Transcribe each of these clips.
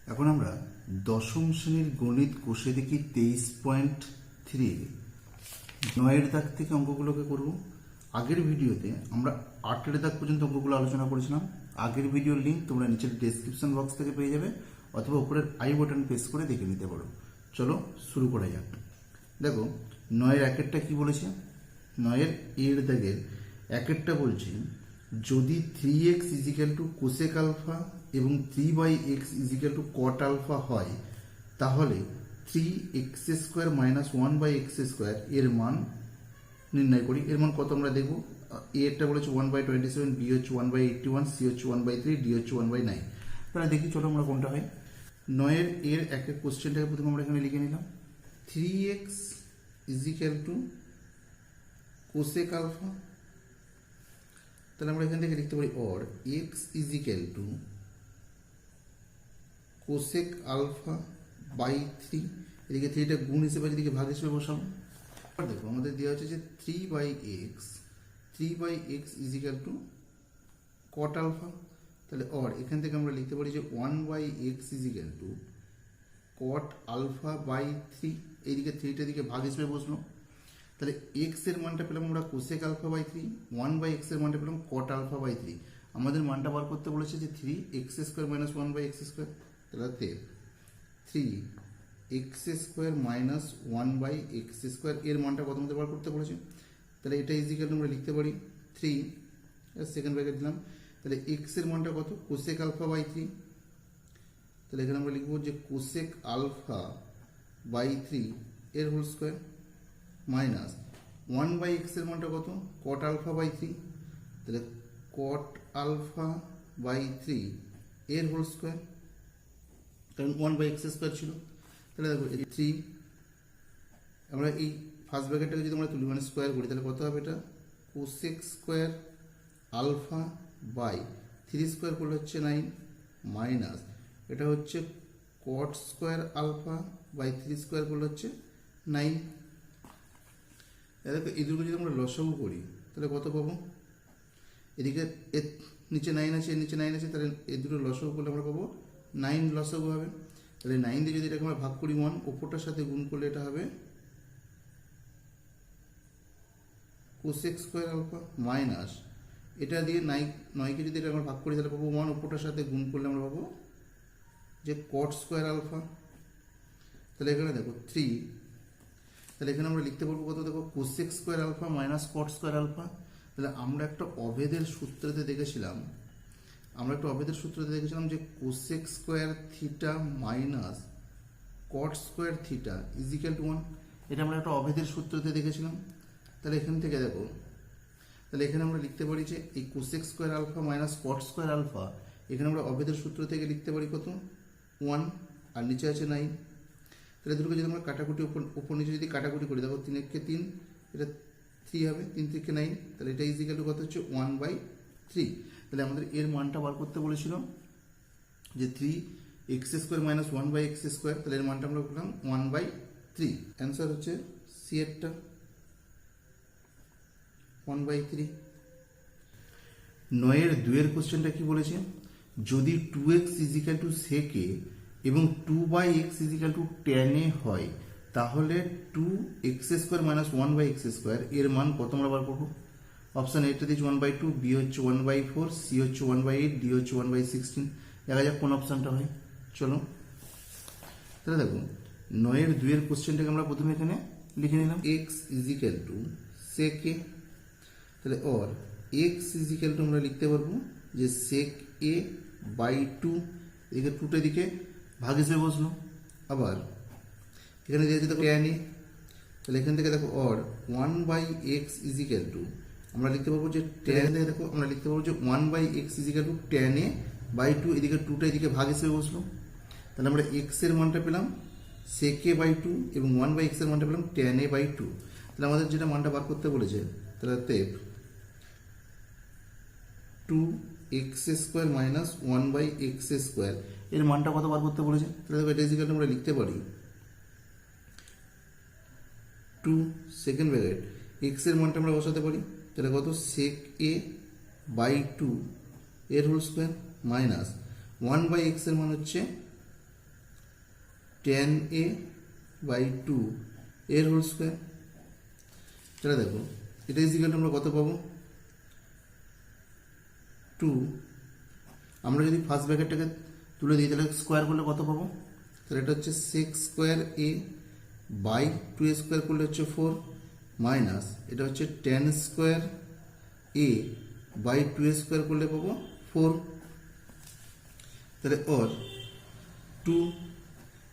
এখন আমরা দশম শ্রেণীর গণিত কোষে দেখি 23.3 9 দাগ থেকে অঙ্কগুলোকে করব। আগের ভিডিওতে আমরা 8 দাগ পর্যন্ত অঙ্কগুলো আলোচনা করেছিলাম। আগের ভিডিওর লিঙ্ক তোমরা নিচের ডেসক্রিপশন বক্স থেকে পেয়ে যাবে, অথবা উপরের আই বাটন প্রেস করে দেখে নিতে পারো। চলো শুরু করা যাক। দেখো 9 একেরটা কি বলেছে, 9 এর দাগের একেরটা বলছে যদি 3x is equal to cosec alpha এবং 3/x is equal to cot alpha হয়, তাহলে 3x² মাইনাস 1/x² এর মান নির্ণয় করি। এর মান কত আমরা দেখব। এ এরটা বলেছে 1/27, বি হচ্ছে 1/81, সি হচ্ছে 1/3, ডি হচ্ছে 1/9। তাহলে দেখি চলো আমরা কোনটা হয়। 9 এর একের কোশ্চেনটাকে প্রথমে আমরা এখানে লিখে নিলাম। 3x is equal to cosec alpha, তাহলে আমরা এখান থেকে লিখতে পারি or x is equal to cosec alpha by 3। এদিকে 3টা গুণ হিসেবে, এদিকে ভাগ হিসেবে বসাবো। দেখো আমাদের দেওয়া হচ্ছে যে 3/x is equal to cot alpha, তাহলে অর এখান থেকে আমরা লিখতে পারি যে 1/x is equal to cot alpha by 3। এইদিকে 3টা দিকে ভাগ হিসেবে বসলো, তাহলে x এর মানটা পেলাম আমরা কোসেক আলফা বাই 3, 1/x এর মানটা পেলাম কট আলফা বাই 3। আমাদের মানটা বার করতে বলেছে যে 3x² মাইনাস 1/x², তাহলে 3x² মাইনাস 1/x² এর মানটা কত মধ্যে বার করতে বলেছে। তাহলে এটা ইজিক্যাল আমরা লিখতে পারি 3, সেকেন্ড ব্র্যাকেট দিলাম। তাহলে x এর মানটা কত, কোসেক আলফা বাই 3। তাহলে এখানে আমরা লিখবো যে কোসেক আলফা বাই 3 এর হোল স্কোয়ার মাইনাস 1/x এর মানটা কত, কট আলফা বাই 3। তাহলে কট আলফা বাই 3 এর হোল স্কোয়ার, কারণ 1/x² ছিল। তাহলে দেখো 3 আমরা এই ফার্স্ট ব্র্যাকেটটাকে যদি আমরা তুলি মানে স্কোয়ার করি, তাহলে কত হবে এটা, কোসেক স্কোয়ার আলফা বাই 3² করলে হচ্ছে 9 মাইনাস এটা হচ্ছে কট স্কোয়ার আলফা বাই 3² করলে হচ্ছে 9। দেখো এই দুটো যদি আমরা লসাগু করি তাহলে কত পাবো, এদিকে এর নিচে 9 আছে, এর নিচে 9 আছে, তাহলে এই দুটো লসাগু করলে আমরা পাবো 9 লসাগু হবে। তাহলে 9 দিয়ে যদি এটাকে আমরা ভাগ করি 1, ওপরটার সাথে গুণ করলে এটা হবে কোসেক স্কোয়ার আলফা মাইনাস এটা দিয়ে 9কে যদি এটা আমরা ভাগ করি তাহলে পাবো 1, ওপরটার সাথে গুণ করলে আমরা পাবো যে কট স্কোয়ার আলফা। তাহলে এখানে দেখো 3, তাহলে এখানে আমরা লিখতে পারবো কত, দেখো cosec square alpha minus cot square alpha. তাহলে আমরা একটা অভেদের সূত্রতে দেখেছিলাম, যে cosec square theta minus cot square theta is equal to 1। এটা আমরা একটা অভেদের সূত্রতে দেখেছিলাম। তাহলে এখান থেকে দেখো, তাহলে এখানে আমরা লিখতে পারি যে এই cosec square alpha minus cot square alpha, এখানে আমরা অভেদের সূত্র থেকে লিখতে পারি কত, 1, আর নিচে আছে 9। তাহলে দুটোকে যদি আমরা কাটাকুটি উপর নিচে যদি কাটাকুটি করি, দেখো 3 একে 3, এটা 3 হবে, 3 থেকে 9, তাহলে এটা ইজিক্যাল টু কত হচ্ছে 1/3। তাহলে আমাদের এর মানটা বার করতে বলেছিল যে 3x² মাইনাস 1/x², তাহলে এর মানটা আমরা পেলাম 1/3। অ্যান্সার হচ্ছে সি এরটা 1/3। 9 এর 2 এর কোশ্চেনটা কি বলেছে, যদি 2x is equal to sec a এবং 2/x is equal to tan a হয়, তাহলে 2x² মাইনাস 1/x² এর মান কত আমরা বার করবো। অপশান এটা দিয়েছে 1/2, বি হচ্ছে 1/4, সি হচ্ছে 1/8, ডি হচ্ছে 1/16। দেখা যাক কোন অপশানটা হয়। চলো তাহলে দেখো 9 এর 2 এর কোশ্চেনটাকে আমরা প্রথমে এখানে লিখে নিলাম x is equal to sec a, তাহলে অর x ইজিক্যাল টু আমরা লিখতে পারবো যে sec a বাই 2, এদিকে 2টা দিকে ভাগ হিসেবে বসলো। আবার এখানে দিয়েছে দেখো tan a, তাহলে এখান থেকে দেখো অর 1/x ইজিক্যাল টু আমরা লিখতে পারবো যে tan, দেখো আমরা লিখতে পারবো যে 1/x is equal to tan a by 2, এদিকে 2টা এদিকে ভাগ হিসেবে বসলো। তাহলে আমরা x এর মানটা পেলাম sec a বাই 2 এবং 1/x এর মানটা পেলাম tan a বাই 2। তাহলে আমাদের যেটা মানটা বার করতে বলেছে, তাহলে 2x² মাইনাস 1/x² এর মানটা কত বার করতে বলেছে। তাহলে এটা ইজিক্যাল আমরা লিখতে পারি 2, সেকেন্ড ব্র্যাকেট x এর মানটা আমরা বসাতে পারি, তাহলে কত sec a বাই 2 এর হোল স্কোয়ার মাইনাস 1/x এর মান হচ্ছে টেন এ বাই টু এর হোল স্কোয়ার। তাহলে দেখো এটা ইজিক্যাল আমরা কত পাবো, 2। আমরা যদি ফার্স্ট ব্র্যাকেটটাকে তুলে দিই তাহলে স্কোয়ার করলে কত পাবো, তাহলে এটা হচ্ছে 6 স্কোয়ার এ বাই 2 স্কোয়ার করলে হচ্ছে 4 মাইনাস এটা হচ্ছে 10 স্কোয়ার এ বাই 2 স্কোয়ার করলে পাবো 4। তাহলে ওর 2,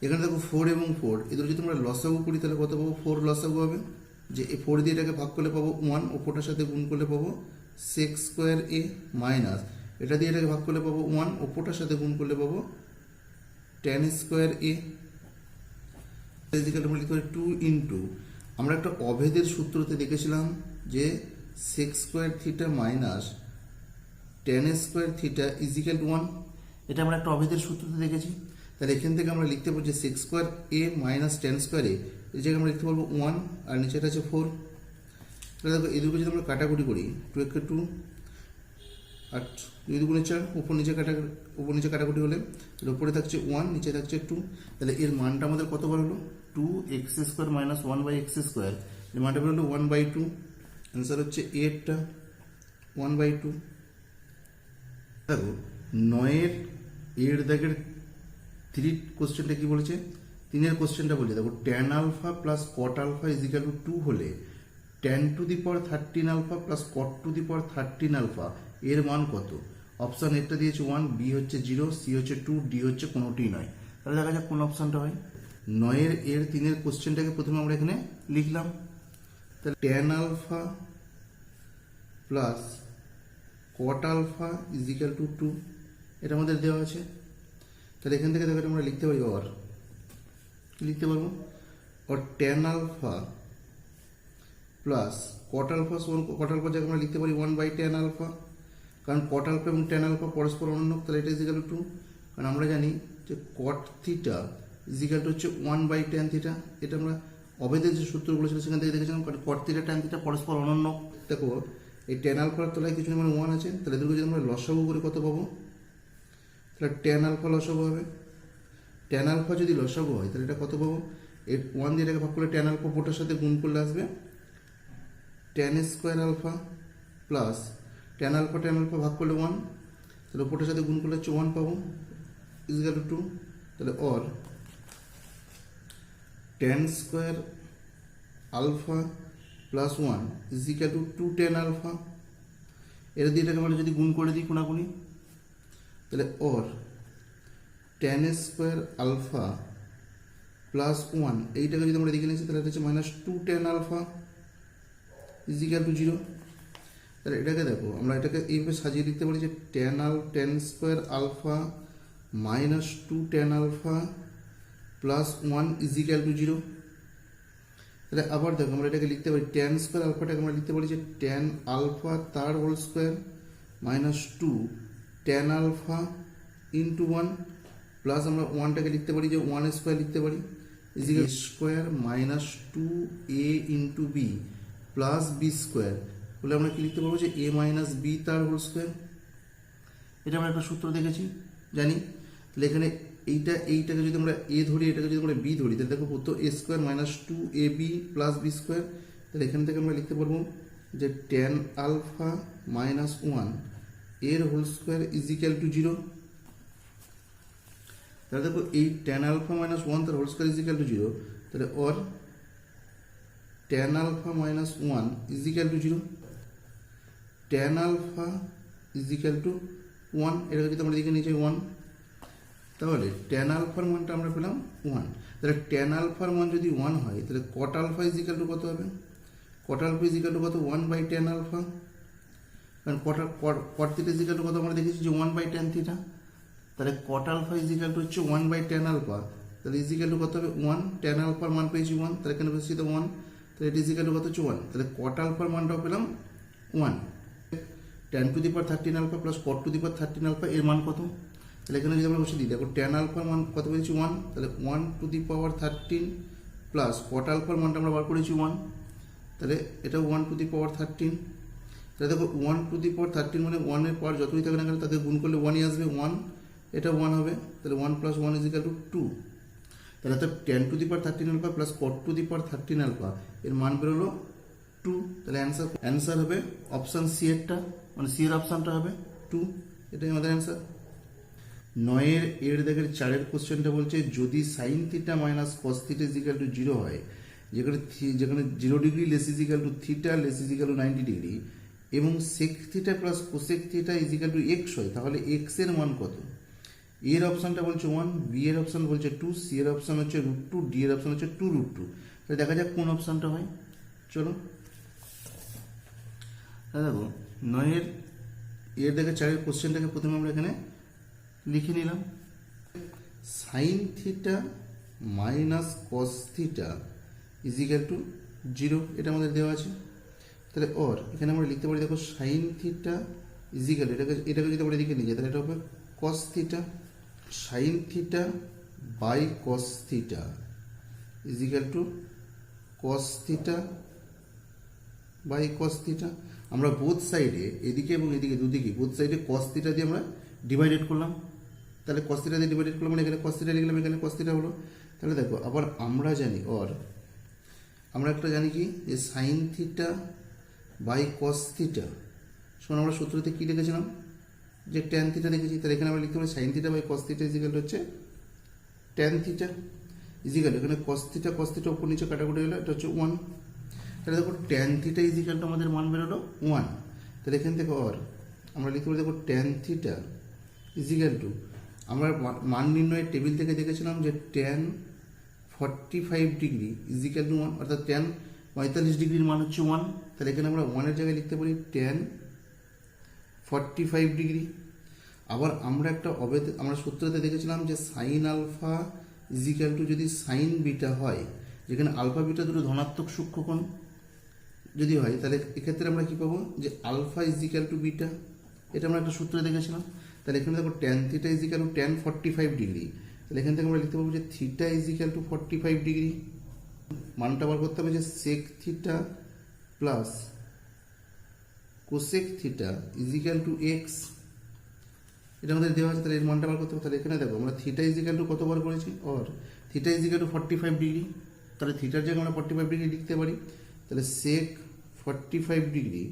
এখানে দেখো 4 এবং 4 এদের যদি আমরা লসাগু করি তাহলে কত পাবো, 4 লসাগু হবে, যে এই 4 দিয়ে এটাকে ভাগ করলে পাবো 1, ওপরটার সাথে গুণ করলে পাবো 6 স্কোয়ার এ মাইনাস এটা দিয়ে এটাকে ভাগ করলে পাবো 1, ওপরটার সাথে গুণ করলে পাবো 10 স্কোয়ার এ। আমরা লিখতে পারি 2 ইন্টু, আমরা একটা অভেদের সূত্রতে দেখেছিলাম যে sec square theta minus 10 square theta is equal to 1, এটা আমরা একটা অভেদের সূত্রতে দেখেছি। তাহলে এখান থেকে আমরা লিখতে পারবো যে সেক স্কোয়ার এ মাইনাস 10 স্কোয়ার এ, এই জায়গায় আমরা লিখতে পারবো 1 আর নিচেটা আছে 4। তাহলে দেখো এই দুটো যদি আমরা কাটাকুটি করি 2 একে 2 আর 2 দুগুণে 4, উপর নিচে কাটাকুটি হলে এর উপরে থাকছে 1, নিচে থাকছে 2। তাহলে এর মানটা আমাদের কতবার হলো, 2x square minus 1 by x square, এর মানটা হলো 1/2। অ্যান্সার হচ্ছে এরটা 1/2। দেখো 9 এর দাগের 3 কোশ্চেনটা কি বলেছে, 3 কোশ্চেনটা বলছে দেখো tan alpha plus cot alpha is equal to 2 হলে tan to the power 13 alpha plus cot to the power 13 alpha এর মান কত। অপশান একটা দিয়েছে 1, বি হচ্ছে 0, সি হচ্ছে 2, ডি হচ্ছে কোনোটি নয়। তাহলে দেখা যাক কোন অপশানটা হয়। 9 এর 3 কোশ্চেনটাকে প্রথমে আমরা এখানে লিখলাম, তাহলে tan alpha plus cot alpha is equal to 2 এটা আমাদের দেওয়া আছে। তাহলে এখান থেকে দেখো আমরা লিখতে পারি অর কি লিখতে পারবো, or tan alpha plus cot alpha সমান কট আলফা জায়গায় আমরা লিখতে পারি 1/tan আলফা, কারণ কট আলফা এবং tan আলফা পরস্পর অনন্য। তাহলে এটা ইজিক্যাল টু 2, কারণ আমরা জানি যে কট থিটা ইজিক্যাল টু হচ্ছে 1/tan থিটা। এটা আমরা অভেদের যে সূত্রগুলো ছিল সেখান থেকে দেখেছিলাম, কারণ কট থিটা tan থিটা পরস্পর অনন্য। দেখো এই tan আলফার তলায় কিছু মানে 1 আছে, তাহলে এদেরকে যদি আমরা লসাগু করে কত পাবো, তাহলে tan আলফা লসাগু হবে। tan আলফা যদি লসাগু হয় তাহলে এটা কত পাবো, এই 1 দিয়ে এটাকে ভাগ করলে tan আলফা ওটার সাথে গুণ করলে আসবে tan square alpha plus tan alpha ভাগ করলে 1, তাহলে ওপরটার সাথে গুণ করলে হচ্ছে 1 পাবো ইজিক্যাল টু 2। তাহলে or tan square alpha plus 1 is equal to 2 tan alpha, এটা দিয়ে এটাকে আমরা যদি গুণ করে দিই কোনাকুনি, তাহলে or tan square alpha plus 1 এইটাকে যদি আমরা দিকে নিয়েছি তাহলে এটা হচ্ছে minus 2 tan alpha is equal to 0। তাহলে এটাকে দেখো আমরা এটাকে এইভাবে সাজিয়ে লিখতে পারি যে tan square alpha minus 2 tan alpha plus 1 is equal to 0। তাহলে আবার দেখো আমরা এটাকে লিখতে পারি tan স্কোয়ার আলফাটাকে আমরা লিখতে পারি যে tan আলফা তার whole square minus 2 tan alpha into 1 plus আমরা 1টাকে লিখতে পারি যে 1 স্কোয়ার লিখতে পারি is equal square minus 2a into B plus B square, বলে আমরা কি লিখতে পারবো যে a মাইনাস বি তার হোল স্কোয়ার। এটা আমরা একটা সূত্র দেখেছি জানি। তাহলে এখানে এইটাকে যদি আমরা a ধরি, এটাকে যদি আমরা b ধরি, তাহলে দেখো প্রথম a square minus 2ab plus B square. তাহলে এখান থেকে আমরা লিখতে পারবো যে tan আলফা মাইনাস 1 এর হোল স্কোয়ার ইজিক্যাল টু 0। তাহলে দেখো এই tan আলফা মাইনাস 1 তার হোল স্কোয়ার ইজিক্যাল টু 0, তাহলে or tan alpha minus 1 is equal to 0, tan alpha is equal to 1, এটাকে যদি আমরা দিকে নিচে 1, তাহলে tan আলফার মানটা আমরা পেলাম 1। তাহলে tan আলফার মান যদি 1 হয় তাহলে কট আলফা ইজিক্যাল টু কত হবে, কট আলফা ইজিক্যাল টু কত 1/tan আলফা, কারণ কট থিটা ইজিক্যাল টু কত আমরা দেখেছি যে 1/tan থিটা। তাহলে কট আলফা ইজিক্যাল টু হচ্ছে 1/tan আলফা, তাহলে ইজিক্যাল টু কত হবে 1, tan আলফার মান পেয়েছি 1, তাহলে এখানে পেয়েছি তো 1, তাহলে এটা ইজিক্যাল টু কত হচ্ছে 1। তাহলে কট আলফার মানটাও পেলাম 1। tan to the power 13 alpha plus cot to the power 13 alpha এর মান কত, তাহলে এখানে যদি আমরা বসে দিই দেখো tan আলফার মান কত পেয়েছি 1, তাহলে 1 two the power 13 plus cot আলফার মানটা আমরা বার করেছি 1, তাহলে এটা 1 টু দি পাওয়ার 13। তাহলে দেখো 1 টু দি পাওয়ার 13 মানে 1 এর পাওয়ার যতই থাকে না কেন তাকে গুণ করলে 1ই আসবে, 1 এটা 1 হবে, তাহলে 1 প্লাস 1 ইজিক্যাল টু 2। তাহলে তো tan to the power 13 alpha plus cot to the power 13 alpha এর মান বেরোলো 2। তাহলে অ্যান্সার হবে অপশান সি এরটা, মানে সি এর অপশানটা হবে 2। এটাই আমাদের অ্যান্সার। 9 দেখের 4 কোশ্চেনটা বলছে যদি sine theta minus cos theta is equal to 0 হয়, যেখানে 0 degree less is equal to theta less is equal to 90 degree এবং sec theta plus cosec theta is equal to x হয়, তাহলে এক্স এর মান কত? এর অপশানটা বলছে 1, বি এর অপশান বলছে 2, সি এর অপশান হচ্ছে √2, ডি এর অপশান হচ্ছে 2√2। তাহলে দেখা যাক কোন অপশানটা হয়। চলো দেখো 9 দেখে 4 কোশ্চেনটাকে প্রথমে আমরা এখানে লিখে নিলাম। Sine theta minus cos theta is equal to 0, এটা আমাদের দেওয়া আছে। তাহলে ওর এখানে আমরা লিখতে পারি, দেখো সাইন থিটা ইজিক্যাল এটাকে যদি আমরা লিখে নিয়ে যাই তাহলে এটা হবে cos theta. Sine theta by cos theta is equal to cos theta by cos theta. আমরা বোথ সাইডে এদিকে এবং এদিকে দুদিকে বোথ সাইডে কস থিটা দিয়ে আমরা ডিভাইডেড করলাম। তাহলে কস থিটা দিয়ে ডিভাইডেড করলাম, মানে এখানে কস থিটা লিখলাম, এখানে কস থিটা হলো। তাহলে দেখো আবার আমরা জানি আমরা একটা জানি কি যে sine theta by cos theta শোন আমরা সূত্রতে কী লিখেছিলাম যে ট্যান থিটা লিখেছি। তাহলে এখানে আমরা লিখতে পারি sine theta by cos theta is equal হচ্ছে ট্যান থিটা ইজিক্যাল, এখানে কস থিটা উপর নিচে কাটাকুটি হলো, এটা হচ্ছে 1। তাহলে দেখো ট্যান থিটা ইজিক্যালটা আমাদের মান বেরোলো 1। তাহলে এখান থেকে আমরা লিখতে পারি দেখো ট্যান থিটা ইজিক্যাল টু, আমরা মান নির্ণয়ের টেবিল থেকে দেখেছিলাম যে ট্যান 45 ডিগ্রি ইজিক্যাল টু 1, অর্থাৎ ট্যান 45 ডিগ্রির মান হচ্ছে 1। তাহলে এখানে আমরা 1-এর জায়গায় লিখতে পারি ট্যান 45 ডিগ্রি। আবার আমরা আমরা সূত্রতে দেখেছিলাম যে সাইন আলফা ইজিক্যাল টু যদি সাইন বিটা হয়, যেখানে আলফা বিটা দুটো ধনাত্মক সূক্ষ্মকোণ যদি হয়, তাহলে এক্ষেত্রে আমরা কি পাবো যে আলফা ইজিক্যাল টু বিটা, এটা আমরা একটা সূত্রে দেখেছিলাম। তাহলে এখানে দেখো tan theta is equal to tan 45 degree, তাহলে এখান থেকে আমরা লিখতে পাবো যে থিটা ইজিক্যাল টু 45 ডিগ্রি। মানটা বার করতে হবে যে sec theta plus cosec theta is equal to x, এটা আমাদের দেওয়া আছে। তাহলে এর মানটা বার করতে হবে। তাহলে এখানে দেখো আমরা থিটা ইজিক্যাল টু কত বার করেছি, থিটা ইজিক্যাল টু 45 ডিগ্রি। তাহলে থিটার জায়গায় আমরা 45 ডিগ্রি লিখতে পারি। তাহলে সেক 45 ডিগ্রি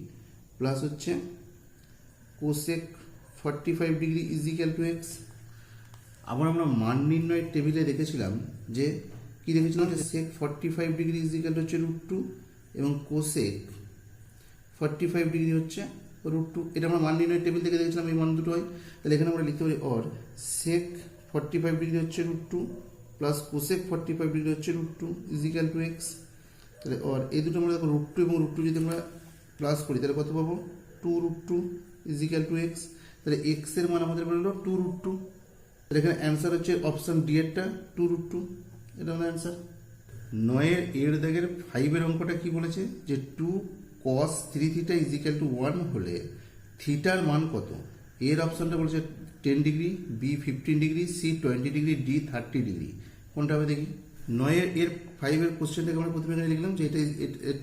প্লাস হচ্ছে cosec 45 degree is equal to x. আবার আমরা মান নির্ণয়ের টেবিলে দেখেছিলাম যে কি দেখেছিলাম যে সেক 45 ডিগ্রি ইজিক্যাল হচ্ছে √2 এবং কোসেক 45 ডিগ্রি হচ্ছে √2। এটা আমরা মান নির্ণয়ের টেবিল থেকে দেখেছিলাম এই মান দুটো হয়। তাহলে এখানে আমরা লিখতে পারি সেক 45 ডিগ্রি হচ্ছে √2 প্লাস কোসেক 45 ডিগ্রি হচ্ছে √2 ইজিক্যাল টু এক্স। তাহলে এই দুটো আমরা দেখো √2 এবং √2 যদি আমরা প্লাস করি তাহলে কত পাবো 2√2 ইজিক্যাল টু এক্স। তাহলে এক্স এর মান আমাদের বেরোলো 2√2। তাহলে এখানে অ্যান্সার হচ্ছে অপশান ডি এরটা 2√2, এটা আমাদের অ্যান্সার। 9 দাগের 5 অঙ্কটা কি বলেছে যে 2 cos 3 থিটা ইজিক্যাল টু 1 হলে থিটার মান কত? এর অপশানটা বলেছে 10 degree, B 15 degree, C 20 degree, D 30 degree. কোনটা হবে দেখি। 5 কোশ্চেনটাকে আমরা প্রথমে এখানে লিখলাম যে এটা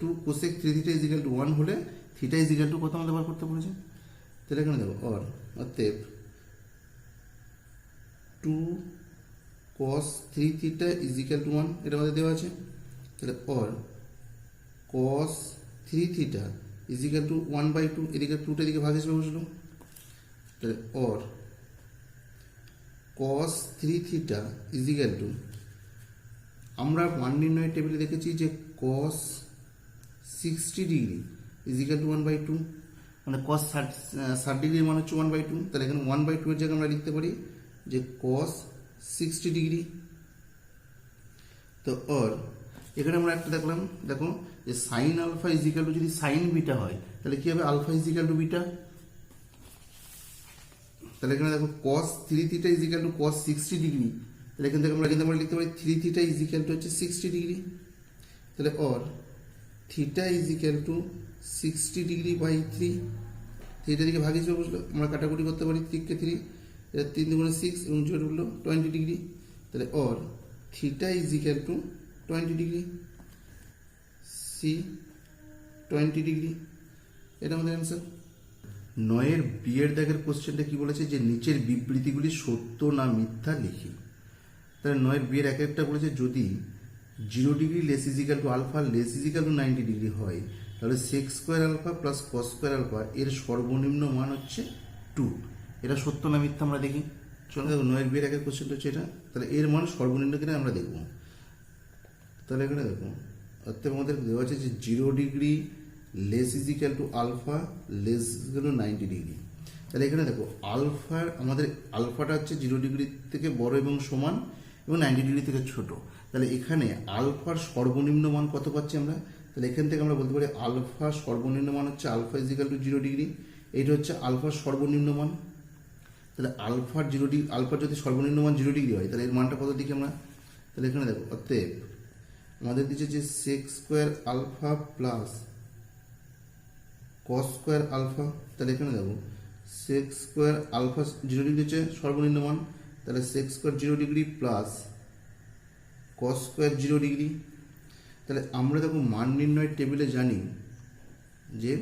2 cosec 3 থিটা ইজিক্যাল টু 1 হলে থিটা ইজিক্যাল টু কত আমাদের বার করতে বলেছে। তাহলে এখানে দেখো অতএব 2 cos 3 থিটা ইজিক্যাল টু 1 এটা আমাদের দেওয়া আছে। তাহলে cos 3 থিটা ইজিক্যাল টু 1/2, এদিকে 2টা এদিকে ভাগ হিসেবে বসলো। তাহলে cos 3 থিটা ইজিক্যাল টু, আমরা মান নির্ণয়ের টেবিলে দেখেছি যে cos 60 ডিগ্রি ইজিক্যাল টু 1/2, মানে cos 60 ডিগ্রির মান হচ্ছে 1/2। তাহলে এখানে 1/2 এর জায়গায় আমরা লিখতে পারি যে cos 60 ডিগ্রি। তো এখানে আমরা একটা দেখলাম, দেখো যে সাইন আলফা ইজিক্যাল টু যদি সাইন বিটা হয় তাহলে কি হবে আলফা ইজিক্যাল টু বিটা। তাহলে এখানে দেখো cos 3 theta is equal to cos 60 degree, তাহলে এখান থেকে আমরা লিখতে পারি 3 থিটা ইজিক্যাল টু হচ্ছে 60 ডিগ্রি। তাহলে theta is equal to 60 degree by 3, theta দিকে ভাগ হিসেবে বসলো, আমরা কাটাকুটি করতে পারি 3 কে 3, এটা 3 দুগুণে 6 এবং 0 হলো 20 ডিগ্রি। তাহলে theta is equal to 20 degree, C 20 degree, এটা আমাদের অ্যান্সার। 9 বিয়ের দাগের কোশ্চেনটা কি বলেছে যে নিচের বিবৃতিগুলি সত্য না মিথ্যা লিখি। তাহলে 9 বিয়ের এক একটা বলেছে যদি 0 degree less is equal to alpha less is equal to 90 degree হয় তাহলে sec square alpha plus cos square alpha এর সর্বনিম্ন মান হচ্ছে 2। এটা সত্য না মিথ্যা আমরা দেখি। চলো দেখো 9 বিয়ের একের কোশ্চেনটা হচ্ছে এটা, তাহলে এর মান সর্বনিম্ন কিনা আমরা দেখব। তাহলে এখানে দেখো অর্থাৎ আমাদের দেওয়া আছে যে 0 degree less is equal to alpha less is equal to 90 degree. তাহলে এখানে দেখো আলফার আমাদের আলফাটা হচ্ছে 0 ডিগ্রি থেকে বড় এবং সমান এবং 90 ডিগ্রি থেকে ছোট। তাহলে এখানে আলফার সর্বনিম্ন মান কত পাচ্ছি আমরা? তাহলে এখান থেকে আমরা বলতে পারি আলফা সর্বনিম্ন মান হচ্ছে আলফা ইজিক্যাল টু 0 ডিগ্রি। এইটা হচ্ছে আলফার সর্বনিম্ন মান। তাহলে আলফার 0 ডিগ্রি আলফার যদি সর্বনিম্ন মান 0 ডিগ্রি হয় তাহলে এর মানটা কত দেখি আমরা? তাহলে এখানে দেখো অতএব আমাদের দিচ্ছে যে sec square alpha plus cos square alpha. তাহলে এখানে দেখো সেক স্কোয়ার আলফা 0 ডিগ্রি হচ্ছে সর্বনিম্ন মান, তাহলে sec square 0 degree plus cos square 0 degree. তাহলে আমরা দেখো মান নির্ণয়ের টেবিলে জানি যে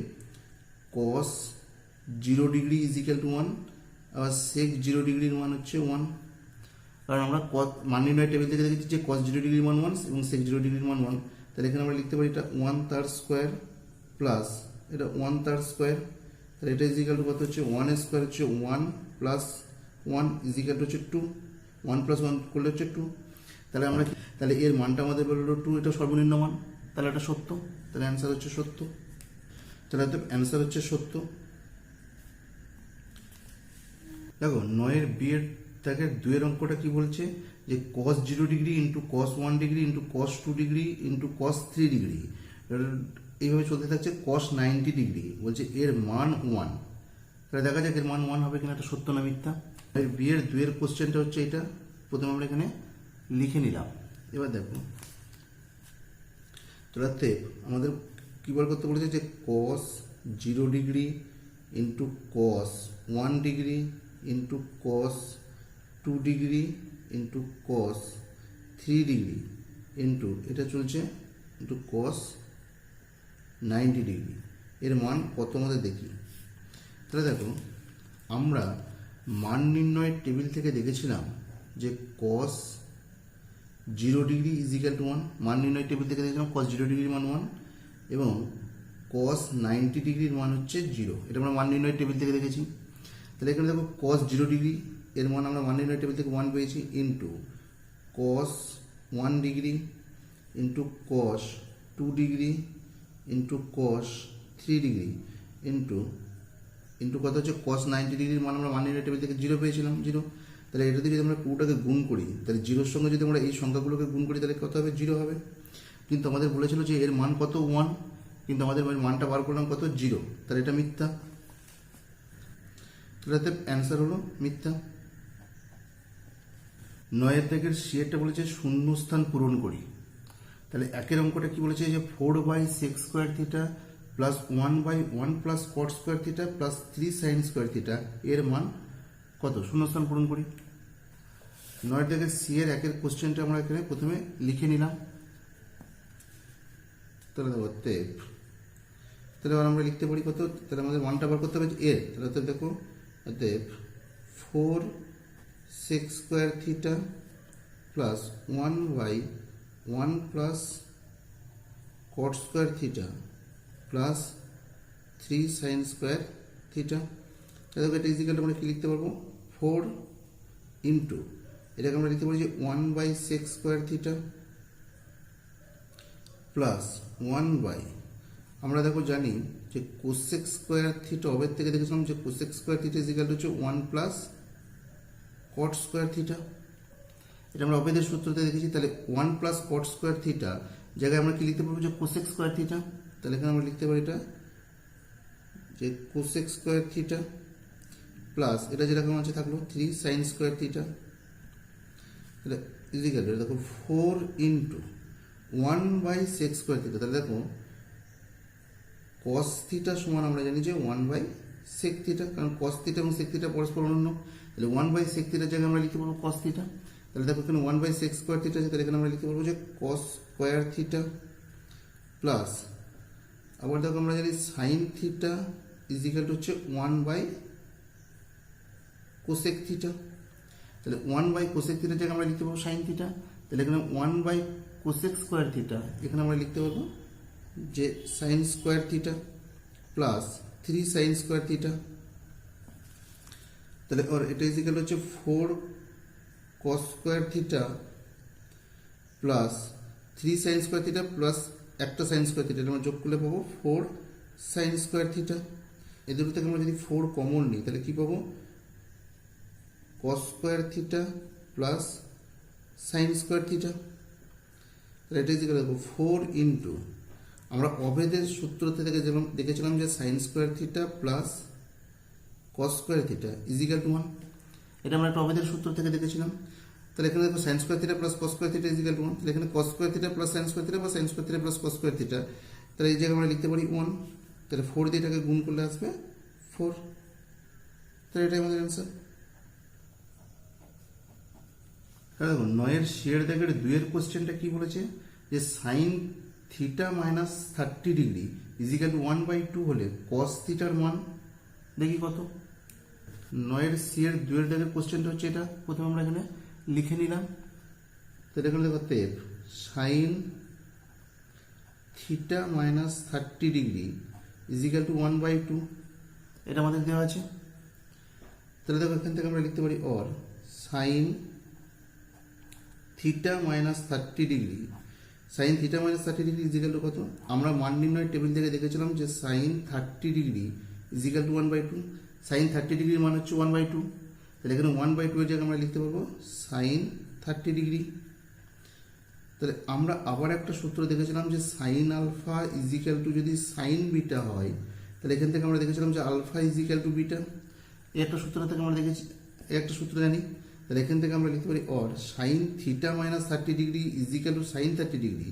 cos 0 degree is equal to 1 আবার সেক 0 ডিগ্রির মান হচ্ছে 1, কারণ আমরা মান নির্ণয়ের টেবিল থেকে দেখেছি যে কস 0 ডিগ্রির মান 1 এবং সেক 0 ডিগ্রির মান 1। তাহলে এখানে আমরা লিখতে পারি এটা 1 তার স্কোয়ার প্লাস এটা 1 তার স্কোয়ার। তাহলে এটা ইজ ইকাল টু কত হচ্ছে 1 স্কোয়ার হচ্ছে 1 প্লাস 1 ইজ ইকাল টু হচ্ছে 2, 1 প্লাস 1 করলে হচ্ছে 2। তাহলে আমরা তাহলে এর মানটা আমাদের বললো 2, এটা সর্বনিম্ন মান, তাহলে এটা সত্য। তাহলে অ্যান্সার হচ্ছে সত্য। তাহলে অ্যান্সার হচ্ছে সত্য। দেখো 9 বিয়ের তাকে 2 এর অঙ্কটা কি বলছে যে cos 0 degree into cos 1 degree into cos 2 degree into cos 3 degree এইভাবে চলতে থাকছে cos 90 ডিগ্রি, বলছে এর মান 1। তাহলে দেখা যাক এর মান 1 হবে কিনা, এটা সত্য না মিথ্যা। এর বিয়ের 2 এর কোশ্চেনটা হচ্ছে এটা, প্রথমে আমরা এখানে লিখে নিলাম। এবার দেখো তাহলে আমাদের কী বার করতে বলেছে যে cos 0 degree into cos 1 degree into cos 2 degree into cos 3 degree into এটা চলছে ইন্টু cos 90 ডিগ্রি। এর মান কত আমাদের দেখি। তাহলে দেখো আমরা মান নির্ণয়ের টেবিল থেকে দেখেছিলাম যে cos 0 degree is equal to 1, মান নির্ণয়ের টেবিল থেকে দেখেছিলাম cos 0 ডিগ্রির মান 1 এবং cos 90 ডিগ্রির মান হচ্ছে 0। এটা আমরা মান নির্ণয়ের টেবিল থেকে দেখেছি। তাহলে এখানে দেখো cos 0 ডিগ্রি এর মান আমরা মান নির্ণয়ের টেবিল থেকে 1 পেয়েছি into cos 1 degree into cos 2 degree into cos 3 degree into into কত হচ্ছে cos 90 ডিগ্রির মান আমরা মান নির্ণয়ের টেবিল থেকে 0 পেয়েছিলাম 0। তাহলে এটা দিয়ে যদি আমরা পুরোটাকে গুণ করি তাহলে 0-র সঙ্গে যদি আমরা এই সংখ্যাগুলোকে গুণ করি তাহলে কত হবে? 0 হবে। কিন্তু আমাদের বলেছিল যে এর মান কত? 1, কিন্তু আমাদের মানটা বার করলাম কত? 0। তাহলে এটা মিথ্যা। তাহলে অ্যান্সার হলো মিথ্যা। 9 দাগের সিয়েরটা বলেছে শূন্যস্থান পূরণ করি। তাহলে একের অঙ্কটা কি বলেছে যে 4/sec square theta plus 1/1 plus cot square theta plus 3 sin square theta এর মান কত? শূন্যস্থান পূরণ করি। 9 দাগের সিয়ের একের কোশ্চেনটা আমরা এখানে প্রথমে লিখে নিলাম। তাহলে দেখো তাহলে এবার আমরা লিখতে পারি কত? তাহলে আমাদের মানটা বার করতে হবে এর। তাহলে দেখো 4/sec square theta plus 1/1 plus cot square theta plus 3 sin square theta. তাহলে এটা ইজিক্যালটা আমরা কি লিখতে পারবো? 4 ইন্টু এটাকে আমরা লিখতে পারি যে 1/sec স্কোয়ার থিটা প্লাস 1/ আমরা দেখো জানি যে কোসেক স্কোয়ার থিটা অবের থেকে দেখেছিলাম যে cosec square theta is equal to হচ্ছে 1 প্লাস কট স্কোয়ার থিটা। এটা আমরা অবেদের সূত্রতে দেখেছি। তাহলে 1 প্লাস কট স্কোয়ার থিটা জায়গায় আমরা কি লিখতে পারবো? যে কোসেক স্কোয়ার থিটা। তাহলে এখানে আমরা লিখতে পারি এটা যে কোসেক স্কোয়ার থিটা প্লাস এটা যেরকম আছে থাকলো 3 সাইন স্কোয়ার থিটা। তাহলে ইজ ইকুয়াল টু দেখো 4 ইন্টু 1/sec স্কোয়ার থিটা। তাহলে দেখো cos থিটা সমান আমরা জানি যে 1/sec থিটা, কারণ cos থিটা এবং sec থিটা পরস্পর অনন্য। তাহলে 1/sec থিটার জায়গায় আমরা লিখতে পারবো cos থিটা। তাহলে দেখো এখানে 1/sec স্কোয়ার থিটা আছে, তাহলে এখানে আমরা লিখতে পারবো যে cos স্কোয়ার থিটা প্লাস আবার দেখো আমরা জানি sin theta is equal to হচ্ছে 1/cosec থিটা। তাহলে 1/কোসেক থিটার জায়গায় আমরা লিখতে পারবো সাইন থিটা। তাহলে এখানে 1/কোসেক স্কোয়ার থিটা, এখানে আমরা লিখতে পারবো যে sine square theta plus 3 sine square theta. তাহলে ওর এটা ইজিক্যাল হচ্ছে 4 কস square theta plus 3 sine square theta plus একটা সাইন স্কোয়ার থিটা, আমরা যোগ করলে পাবো 4 সাইন স্কোয়ার থিটা। এই দুটো থেকে আমরা যদি 4 কমন নিই তাহলে কি পাবো, কস square theta plus sine square theta. তাহলে এটা ইজিক্যাল দেখো 4 ইন্টু, আমরা অভেদের সূত্র থেকে দেখেছিলাম যে sine square theta plus cos square theta is equal to 1, এটা আমরা একটা অভেদের সূত্র থেকে দেখেছিলাম। তাহলে এখানে দেখো sine square theta plus cos square theta is equal to 1, তাহলে এখানে cos square theta plus sine square theta বা sine square theta plus cos square theta, তাহলে এই জায়গায় আমরা লিখতে পারি 1। তাহলে 4 দিয়ে এটাকে গুণ করলে আসবে 4, তাহলে এটাই আমাদের অ্যান্সার। দেখো 9 শেয়ার দাগের 2 কোশ্চেনটা কি বলেছে, যে sine theta minus 30 degree is equal to 1/2 হলে কস থিটার মান দেখি কত। 9 শেয়ার 2 দাগের কোশ্চেনটা হচ্ছে এটা, প্রথমে আমরা এখানে লিখে নিলাম। তাহলে এখানে দেখো তেপ sine theta minus 30 degree is equal to 1/2, এটা আমাদের দেওয়া আছে। তাহলে দেখো এখান থেকে আমরা লিখতে পারি or sine theta minus 30 degree, sine theta minus 30 degree is equal to কত, আমরা মান নির্ণয় টেবিল থেকে দেখেছিলাম যে sine 30 degree is equal to 1/2, sine 30 ডিগ্রির মান হচ্ছে 1/2। তাহলে এখানে 1/2 এর জায়গায় আমরা লিখতে পারবো সাইন 30 ডিগ্রি। তাহলে আমরা আবার একটা সূত্র দেখেছিলাম যে সাইন আলফা ইজিক্যাল টু যদি সাইন বিটা হয়, তাহলে এখান থেকে আমরা দেখেছিলাম যে আলফা ইজিক্যাল টু বিটা, এই একটা সূত্র থেকে আমরা দেখেছি, এই একটা সূত্র জানি। তাহলে এখান থেকে আমরা লিখতে পারি or sine theta minus 30 degree is equal to sine 30 degree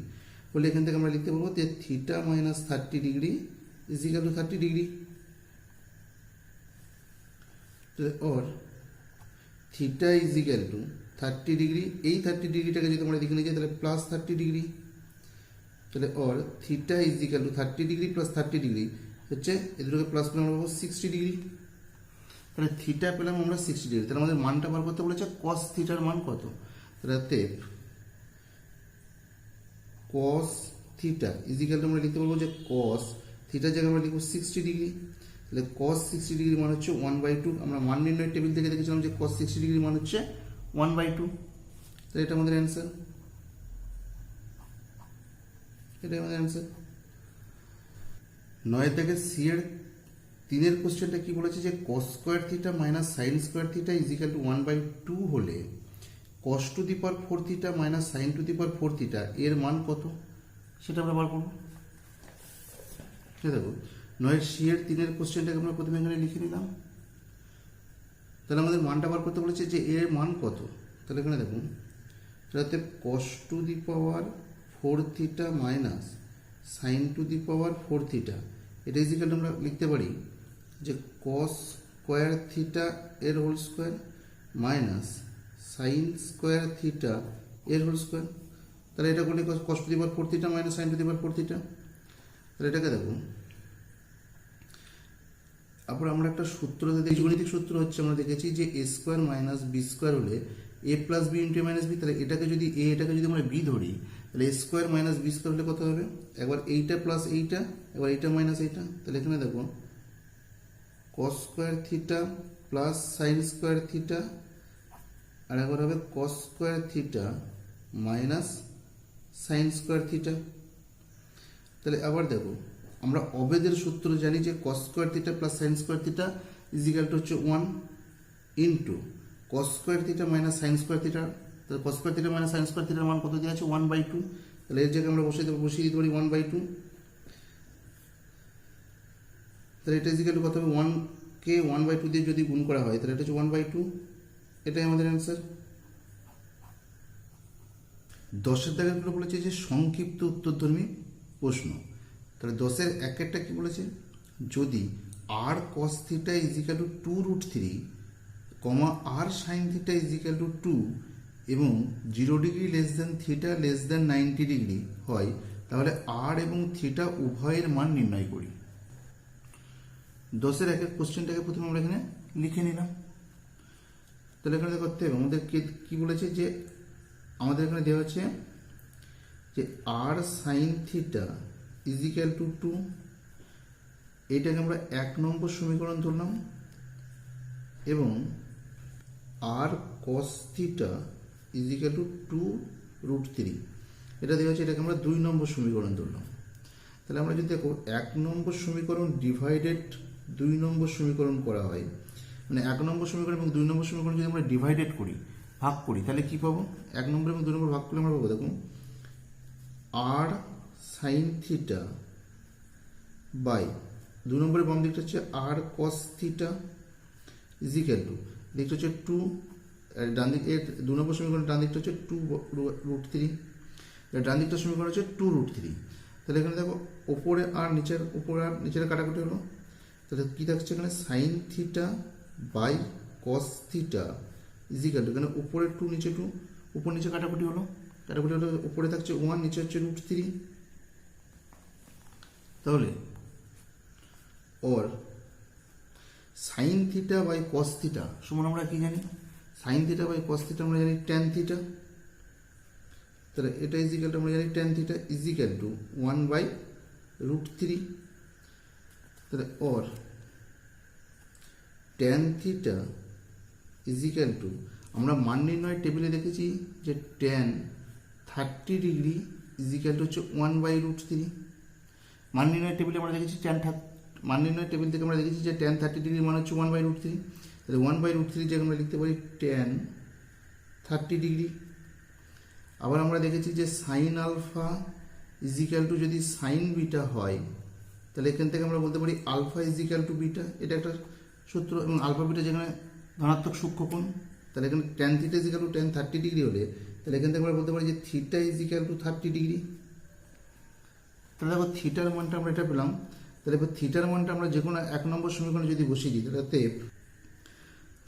বলে এখান থেকে আমরা লিখতে পারবো যে theta minus 30 degree is equal to 30 degree. Or theta is equal to 30 degree, এই 30 ডিগ্রিটাকে যদি আমরা দেখে নিয়ে যাই তাহলে প্লাস 30 ডিগ্রি। তাহলে or theta is equal to 30 degree plus 30 degree হচ্ছে, এগুলোকে প্লাস করে আমরা পাবো 60 ডিগ্রি। তাহলে থিটা পেলাম আমরা 60 ডিগ্রি। তাহলে আমাদের মানটা বার করতে বলেছে কস থিটার মান কত, তাহলে তেপ কস থিটা ইজিক্যাল টু আমরা লিখতে পারবো যে কস থিটার জায়গায় আমরা লিখবো 60 ডিগ্রি। তাহলে কস 60 ডিগ্রি মান হচ্ছে 1/2, আমরা মান নির্ণয় টেবিল থেকে দেখেছিলাম যে কস 60 ডিগ্রি মান হচ্ছে 1/2, তাহলে এটা আমাদের অ্যান্সার, এটাই আমাদের অ্যান্সার। 9 থেকে সি এর 3 কোশ্চেনটা কি বলেছে, যে cos square theta minus sine square theta is equal to 1/2 হলে cos to the power 4 theta minus sine to the power 4 theta এর মান কত, সেটা আমরা বার করবো। দেখো 9 সি এর 3 কোশ্চেনটাকে আমরা প্রথমে এখানে লিখে নিলাম। তাহলে আমাদের মানটা বার করতে বলেছে যে এর মান কত, তাহলে এখানে দেখুন যাতে cos to the power 4 theta minus sine to the power 4 theta, এটা ইজিক্যাল আমরা লিখতে পারি যে কস স্কোয়ার থিটা এর whole square minus sign square theta এর হোল স্কোয়ার। তাহলে এটা করলে cos to the power 4 theta minus sine to the power 4 theta. তাহলে এটাকে দেখো, তারপর আমরা একটা সূত্র বীজগণিতিক সূত্র হচ্ছে আমরা দেখেছি যে A square minus B square হলে এ প্লাস বি ইন্টু এ মাইনাস বি। তাহলে এটাকে যদি এ, এটাকে যদি আমরা বি ধরি, তাহলে এ স্কোয়ার মাইনাস বি স্কোয়ার হলে কত হবে, একবার এইটা প্লাস এইটা, একবার এইটা মাইনাস এইটা। তাহলে এখানে দেখো cos square theta plus sine square theta, আর একবার হবে cos square theta minus sine square theta. তাহলে আবার দেখো আমরা অবেদের সূত্র জানি যে cos square theta plus sine square theta is equal to হচ্ছে 1 into cos square theta minus sine square theta. তাহলে cos square theta minus sine স্কোয়ার থিটার মান কত দেওয়া আছে, 1/2। তাহলে এর জায়গায় আমরা বসিয়ে দিতে পারি 1/2। তাহলে এটা ইজিক্যাল টু কত হবে, 1 কে 1/2 দিয়ে যদি গুণ করা হয় তাহলে এটা হচ্ছে 1/2, এটাই আমাদের অ্যান্সার। 10 দাগের বলেছে যে সংক্ষিপ্ত উত্তরধর্মী প্রশ্ন। তাহলে 10-এর 1-এরটা কি বলেছে, যদি আর কস theta is equal two 2√3 comma R sine theta is equal to 2 এবং 0 degree less than theta less than 90 degree হয়, তাহলে আর এবং থিটা উভয়ের মান নির্ণয় করি। 10-এর 1-এর কোশ্চেনটাকে প্রথমে আমরা এখানে লিখে নিলাম। তাহলে এখানে করতে হবে আমাদের কি বলেছে যে আমাদের এখানে দেওয়া হচ্ছে যে আর সাইন থিটা ইজিক্যাল টু 2, এইটাকে আমরা 1 নম্বর সমীকরণ ধরলাম, এবং আর কস থিটা ইজিক্যাল টু 2√3 এটা দেওয়া হচ্ছে, এটাকে আমরা 2 নম্বর সমীকরণ ধরলাম। তাহলে আমরা যদি দেখো 1 নম্বর সমীকরণ ডিভাইডেড 2 নম্বর সমীকরণ করা হয়, মানে 1 নম্বর সমীকরণ এবং 2 নম্বর সমীকরণ যদি আমরা ডিভাইডেড করি, ভাগ করি, তাহলে কি পাবো? 1 নম্বর এবং 2 নম্বর ভাগ করলে আমরা পাবো, দেখুন, আর সাইন থিটা বাই 2 নম্বরের বাম দিকটা হচ্ছে আর কস থিটা ইজিক্যাল টু, দিকটা হচ্ছে 2, ডান দিক 2 নম্বর সমীকরণ ডান দিকটা হচ্ছে 2√3, ডান দিকটা সমীকরণ হচ্ছে 2√3। তাহলে এখানে দেখো ওপরে আর নিচের কাটাকুটি হলো, তাহলে কি থাকছে এখানে? Sine theta by cos theta is equal to, এখানে উপরে 2 নিচে 2, উপর নিচে কাটাকুটি হলো, উপরে থাকছে 1, নিচে হচ্ছে √3। তাহলে ওর sine theta by cos theta সমান আমরা কি জানি? Sine theta by cos theta আমরা জানি ট্যান থিটা। তাহলে এটা ইজিক্যাল টু আমরা জানি ট্যান থিটা ইজিক্যাল টু 1/√3। তাহলে or tan theta is equal to, আমরা মান নির্ণয় টেবিলে দেখেছি যে ট্যান 30 ডিগ্রি ইজিক্যাল টু হচ্ছে 1/√3। মান নির্ণয় টেবিলে আমরা দেখেছি মান নির্ণয় টেবিল থেকে আমরা দেখেছি যে ট্যান 30 ডিগ্রি মান হচ্ছে 1/√3। তাহলে 1/√3 যে আমরা লিখতে পারি ট্যান 30 ডিগ্রি। আবার আমরা দেখেছি যে সাইন আলফা ইজিক্যাল টু যদি সাইন বিটা হয়, তাহলে এখান থেকে আমরা বলতে পারি আলফা ইজিক্যাল টু বিটা, এটা একটা সূত্র। এবং আলফা বিটা যেখানে ধনাত্মক সূক্ষ্মকোণ, তাহলে এখানে tan theta is equal to tan 30 degree হলে, তাহলে এখান থেকে আমরা বলতে পারি যে থিটা ইজিক্যাল টু 30 ডিগ্রি। তাহলে দেখো থিটার মানটা আমরা এটা পেলাম। তাহলে এবার থিটার মানটা আমরা যে কোনো 1 নম্বর সমীকরণে যদি বসিয়ে দিই, তাহলে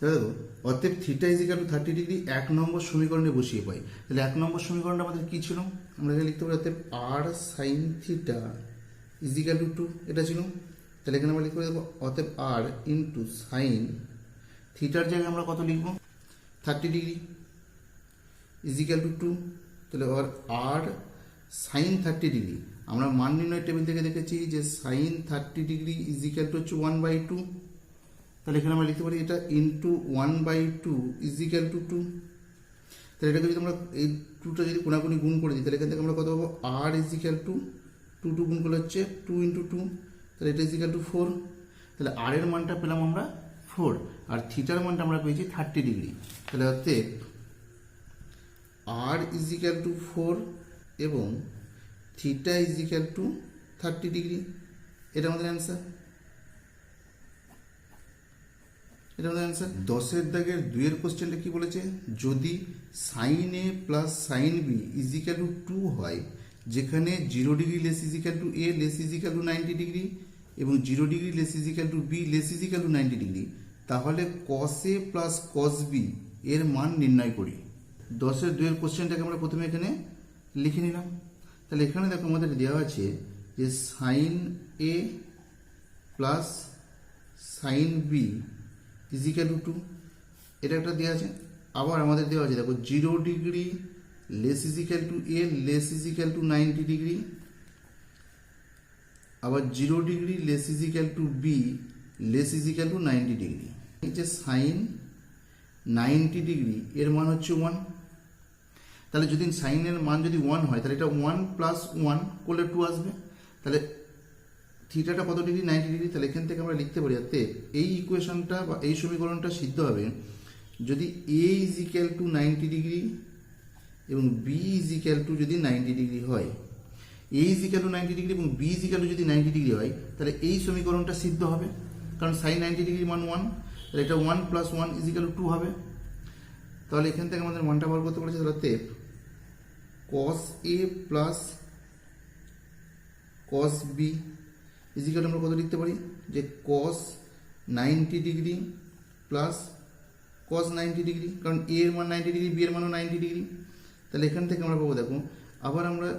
দেখো অতএব থিটা ইজিক্যাল টু 30 ডিগ্রি 1 নম্বর সমীকরণে বসিয়ে পাই। তাহলে 1 নম্বর সমীকরণটা আমাদের কি ছিল? আমরা এখানে লিখতে পারি অতএব আর সাইন থিটা ইজিক্যাল টু 2, এটা ছিল। তাহলে এখানে আমরা লিখতে পারি অতএব আর ইন্টু সাইন থিটার জায়গায় আমরা কত লিখবো? 30 ডিগ্রি ইজিক্যাল টু 2। তাহলে আর সাইন 30 ডিগ্রি আমরা মান নির্ণয় টেবিল থেকে দেখেছি যে সাইন 30 ডিগ্রি ইজিক্যাল টু হচ্ছে 1/2। তাহলে এখানে আমরা লিখতে পারি এটা ইন্টু 1/2 ইজিক্যাল টু 2। তাহলে এটাকে যদি আমরা এই 2টা যদি কোনাকুনি গুণ করে দিই, তাহলে এখান থেকে আমরা কত পাবো? আর ইজিক্যাল টু 2 গুণ করলে হচ্ছে 2 × 2, তাহলে এটা ইজিক্যাল টু 4। তাহলে আর এর মানটা পেলাম আমরা 4, আর থিটার মানটা আমরা পেয়েছি 30 ডিগ্রি। তাহলে অতএব আর ইজিক্যাল টু 4 এবং থিটা ইজিক্যাল টু 30 ডিগ্রি, এটা আমাদের অ্যান্সার। 10-এর দাগের 2-এর কোশ্চেনটা কি বলেছে? যদি sine A plus sine B is equal to 2 হয়, যেখানে 0 degree less is equal to A less is equal to 90 degree এবং 0 degree less is equal to B less is equal to 90 degree, তাহলে কস এ প্লাস কস বি এর মান নির্ণয় করি। 10-এর 2-এর কোশ্চেনটাকে আমরা প্রথমে এখানে লিখে নিলাম। তাহলে এখানে দেখো আমাদের দেওয়া আছে যে sine A plus sine B is equal to 2, এটা একটা দেওয়া আছে। আবার আমাদের দেওয়া আছে দেখো 0 degree less is equal to A less is equal to 90 degree, আবার 0 degree less is equal to B less is equal to 90 degree. এই যে সাইন 90 ডিগ্রি এর মান হচ্ছে 1। তাহলে যদি সাইনের মান যদি 1 হয়, তাহলে এটা 1 + 1 করলে 2 আসবে। তাহলে থিটাটা কত ডিগ্রি? 90 ডিগ্রি। তাহলে এখান থেকে আমরা লিখতে পারি অতএব এই ইকুয়েশনটা বা এই সমীকরণটা সিদ্ধ হবে যদি এ ইজিক্যাল টু 90 ডিগ্রি এবং বি ইজিক্যাল টু যদি 90 ডিগ্রি হয়। এ ইজিক্যাল টু 90 ডিগ্রি এবং বি ইজিক্যাল টু যদি 90 ডিগ্রি হয়, তাহলে এই সমীকরণটা সিদ্ধ হবে, কারণ সাইন 90 ডিগ্রি মান 1, তাহলে এটা 1 + 1 = 2 হবে। তাহলে এখান থেকে আমাদের মানটা বার করতে বলেছে, তাহলে অতএব cos a plus cos b equal আমরা কত লিখতে পারি? যে cos 90 degree plus cos 90 degree, কারণ a এর মান 90 ডিগ্রি, b এর মানও 90 ডিগ্রি। তাহলে এখান থেকে আমরা পাবো, দেখো আবার আমরা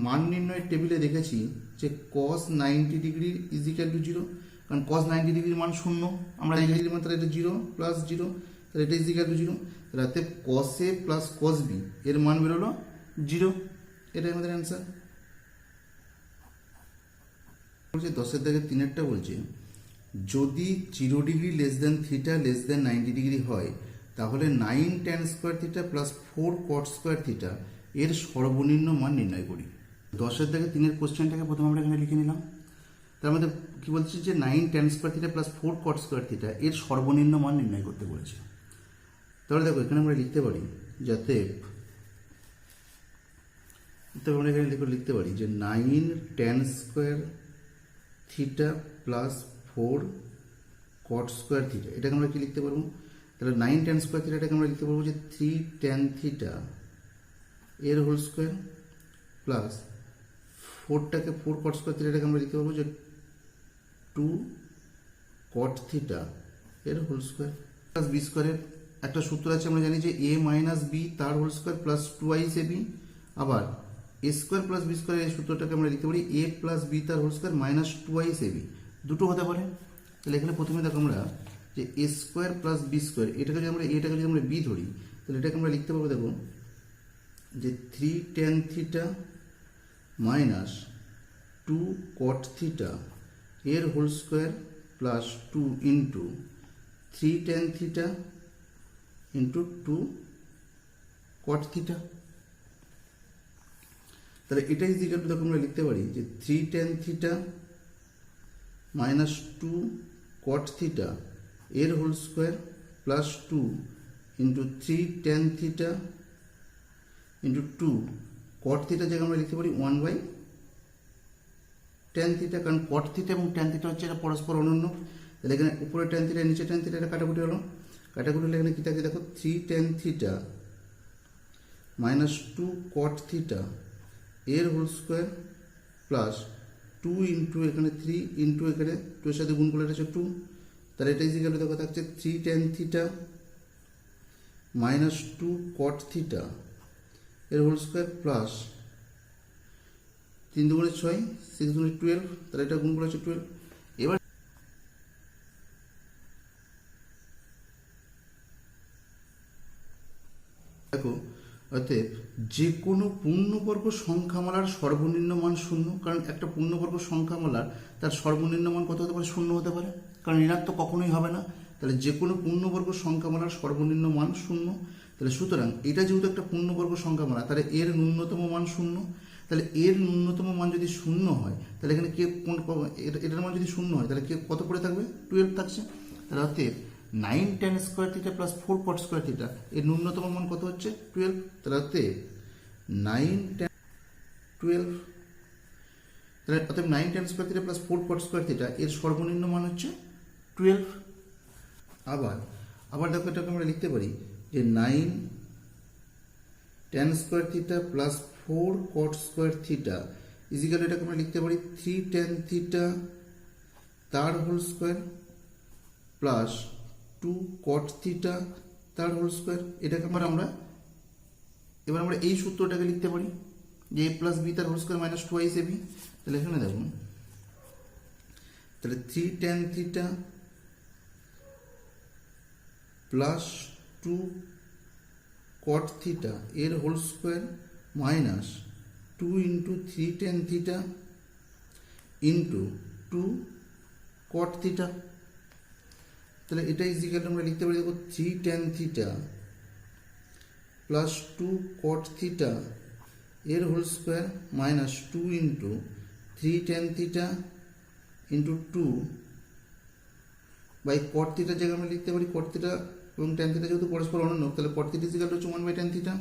মান নির্ণয়ের টেবিলে দেখেছি যে cos 90 ডিগ্রি ইজিক্যাল টু 0, কারণ cos 90 ডিগ্রির মান 0, আমরা 90 ডিগ্রির মান, তাহলে এটা 0 + 0 তাহলে এটা ইজিক্যাল টু 0। তাহলে অতএব cos a plus cos b এর মান বেরোলো 0। এটাই আমাদের অ্যান্সার। বলছে 10-এর দাগের 3-এরটা বলছে যদি 0 degree less than theta less than 90 degree হয় তাহলে 9 tan square theta plus 4 cot square theta এর সর্বনিম্ন মান নির্ণয় করি। 10-এর দাগের 3-এর কোশ্চেনটাকে প্রথমে আমরা এখানে লিখে নিলাম। তার মধ্যে কি বলছে যে 9 tan square theta plus 4 cot square theta এর সর্বনিম্ন মান নির্ণয় করতে বলেছে। তাহলে দেখো এখানে আমরা লিখতে পারি যাতে আমরা এখানে লিখতে পারি যে 9 tan square theta plus 4 cot square theta এটাকে আমরা কি লিখতে পারবো? তাহলে 9 tan স্কোয়ার থিটাটাকে আমরা লিখতে পারবো যে 3 tan থিটা এর হোল স্কোয়ার প্লাস 4টাকে 4 cot স্কোয়ার থিটাটাকে আমরা লিখতে পারবো যে 2 cot থিটা এর হোল স্কোয়ার প্লাস বি স্কোয়ারের একটা সূত্র আছে আমরা জানি যে a মাইনাস বি তার হোল স্কোয়ার প্লাস 2 ab। আবার A square plus B square এই সূত্রটাকে আমরা লিখতে পারি এ প্লাস বি তার হোল স্কোয়ার মাইনাস 2 ab। দুটো হতে পারে। তাহলে এখানে প্রথমে দেখো আমরা যে A square plus B square এটাকে যদি আমরা বি ধরি তাহলে এটাকে আমরা লিখতে পারবো দেখো যে 3 tan theta minus 2 cot theta এর whole square plus 2 into 3 tan theta into 2 cot theta. তাহলে এটাই ইজিক্যাল টু দেখো আমরা লিখতে পারি যে 3 tan theta minus 2 cot theta এর whole square plus 2 into 3 tan theta into 2 cot theta জায়গায় আমরা লিখতে পারি 1 tan থিটা, কারণ cot থিটা এবং tan থিটা হচ্ছে এটা পরস্পর অনন্য। তাহলে এখানে উপরে tan থিটা নিচে tan থিটা এটা কাটাকুটি হলো। কাটাকুটি হলে এখানে কী থাকে দেখো 3 tan theta minus 2 cot theta এর হোল স্কোয়ার প্লাস 2 ইন্টু এখানে 3 ইন্টু এখানে 2 এর সাথে গুণ করলে এটা হচ্ছে 2। তাহলে এটা ইজিক্যাল টু দেখো থাকছে 3 tan theta minus 2 cot theta এর হোল স্কোয়ার প্লাস 3 দুগুণে 6 6 দুগুণে 12। তাহলে এটা গুণ করে হচ্ছে 12। এবার দেখো অতএব যে কোনো পূর্ণবর্গ সংখ্যামালার সর্বনিম্ন মান 0, কারণ একটা পূর্ণবর্গ সংখ্যামালার তার সর্বনিম্ন মান কত হতে পারে? 0 হতে পারে, কারণ ঋণাত্মক কখনোই হবে না। তাহলে যে কোনো পূর্ণবর্গ সংখ্যামালার সর্বনিম্ন মান 0। তাহলে সুতরাং এটা যেহেতু একটা পূর্ণবর্গ সংখ্যামালা তাহলে এর ন্যূনতম মান 0। তাহলে এর ন্যূনতম মান যদি 0 হয় তাহলে এখানে কে এটার মান যদি 0 হয় তাহলে কে কত পড়ে থাকবে? 12 থাকছে। তাহলে অতএব 9 tan square theta plus 4 cot square theta এর ন্যূনতম মান কত হচ্ছে? 12। তাহলে অতএব 9 tan 12 তাহলে অতএব 9 tan square theta plus 4 cot square theta এর সর্বনিম্ন মান হচ্ছে 12। আবার দেখো এটাকে আমরা লিখতে পারি যে 9 tan square theta plus 4 cot square theta is equal এটাকে আমরা লিখতে পারি 3 tan থিটা তার whole square plus 2 cot theta তার হোল স্কোয়ার। এটাকে আমরা এই সূত্রটাকে লিখতে পারি যে a প্লাস বি তার হোল স্কোয়ার মাইনাস 2 ab। তাহলে এখানে দেখুন তাহলে 3 tan theta plus 2 cot theta এর whole square minus 2 into 3 tan theta into 2 cot theta. তাহলে এটা ইজিক্যাল আমরা লিখতে পারি দেখো 3 tan theta plus 2 cot theta এর whole square minus 2 into 3 tan theta into 2 by cot থিটার জায়গায় আমরা লিখতে পারি cot থিটা এবং tan থিটা যেহেতু পরস্পর অনন্য তাহলে cot থিটা ইজিক্যাল হচ্ছে 1/tan থিটা।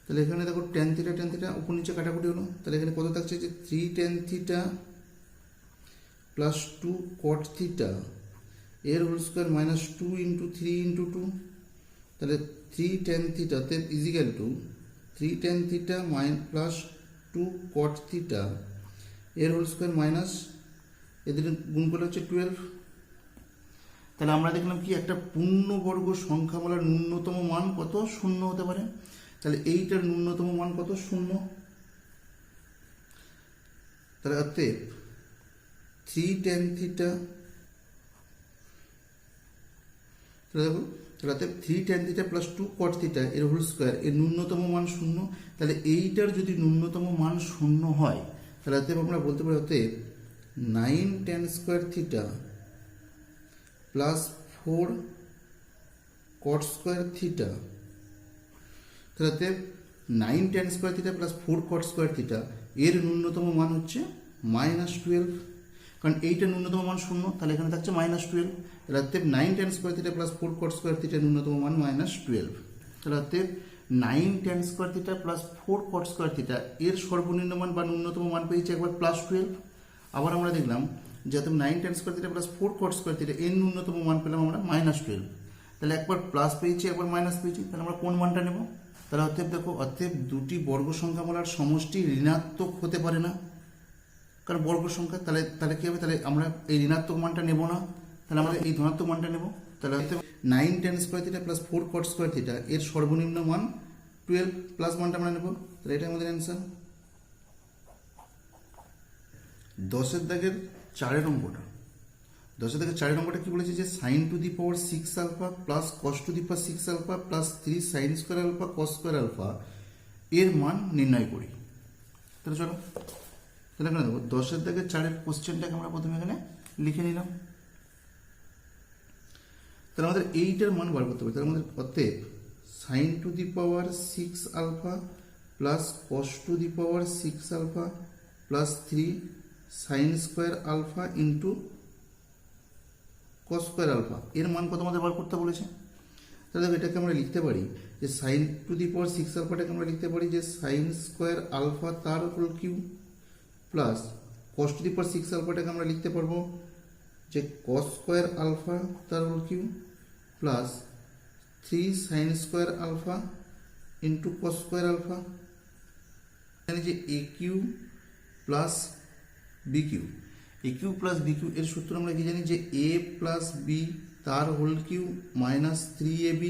তাহলে এখানে দেখো tan থিটা উপর নিচে কাটাকুটি হলো। তাহলে এখানে কত থাকছে যে 3 tan theta plus 2 cot theta এর whole square minus 2 into 3 into 2। তাহলে 3 tan theta is equal to 3 tan theta plus 2 cot theta এর হোল স্কোয়ার মাইনাস এদের গুণ করলে হচ্ছে 12। তাহলে আমরা দেখলাম কি একটা পূর্ণবর্গ সংখ্যামালার ন্যূনতম মান কত? 0 হতে পারে। তাহলে এইটার ন্যূনতম মান কত? 0। তাহলে অতএব 3 tan থিটা তাহলে দেখো তাহলে 3 tan theta plus 2 cot theta এর হোল স্কোয়ার এর ন্যূনতম মান 0। তাহলে এইটার যদি ন্যূনতম মান 0 হয় তাহলে আমরা বলতে পারি অতএব 9 tan square theta plus 4 cot square theta, তাহলে 9 tan square theta plus 4 cot square theta এর ন্যূনতম মান হচ্ছে -12, কারণ এইটা ন্যূনতম মান 0, তাহলে এখানে থাকছে -12। তাহলে 9 tan square theta plus 4 cot square theta ন্যূনতম মান -12। তাহলে 9 tan square theta plus 4 cot square theta এর সর্বনিম্ন মান বা ন্যূনতম মান পেয়েছে একবার +12। আবার আমরা দেখলাম যে 9 tan square theta plus 4 cot square theta এর ন্যূনতম মান পেলাম আমরা -12। তাহলে একবার প্লাস পেয়েছি একবার মাইনাস পেয়েছি, তাহলে আমরা কোন মানটা নেব? তাহলে অতএব দেখো অতএব দুটি বর্গ সংখ্যামালার সমষ্টি ঋণাত্মক হতে পারে না, কারণ বর্গ সংখ্যা। তাহলে তাহলে কি হবে? তাহলে আমরা এই ঋণাত্মক মানটা নেব না, তাহলে আমরা এই ধনাত্মক মানটা নেব। তাহলে 9 tan square theta plus 4 cot square theta এর সর্বনিম্ন মান 12 প্লাস মানটা আমরা নেব। তাহলে এটা আমাদের অ্যান্সার। 10-এর দাগের 4 নম্বরটা, 10-এর দাগের 4 নম্বরটা কি বলেছে যে sin to the power 6 alpha plus cos to the power 6 alpha plus 3 sin square alpha cos square alpha এর মান নির্ণয় করি। তাহলে চলো তাহলে এখানে দেখো 10-এর দাগের 4-এর কোশ্চেনটাকে আমরা প্রথমে এখানে লিখে নিলাম। তাহলে আমাদের এইটার মান বার করতে হবে। তাহলে আমাদের অতএব sin to the power 6 alpha plus cos to the power 6 alpha plus 3 sin square alpha into cos square alpha এর মান কত আমাদের বার করতে বলেছে। তাহলে দেখো এটাকে আমরা লিখতে পারি যে sin টু দি পাওয়ার 6 আলফাটাকে আমরা লিখতে পারি যে sin স্কোয়ার আলফা তার whole cube plus cos to the power 6 আলফাটাকে আমরা লিখতে পারবো যে cos স্কোয়ার আলফা তার whole cube plus 3 sin square alpha into cos square alpha. এখানে যে A cube plus B cube, A cube plus B cube এর সূত্র আমরা কি জানি যে এ প্লাস বি তার whole cube minus 3ab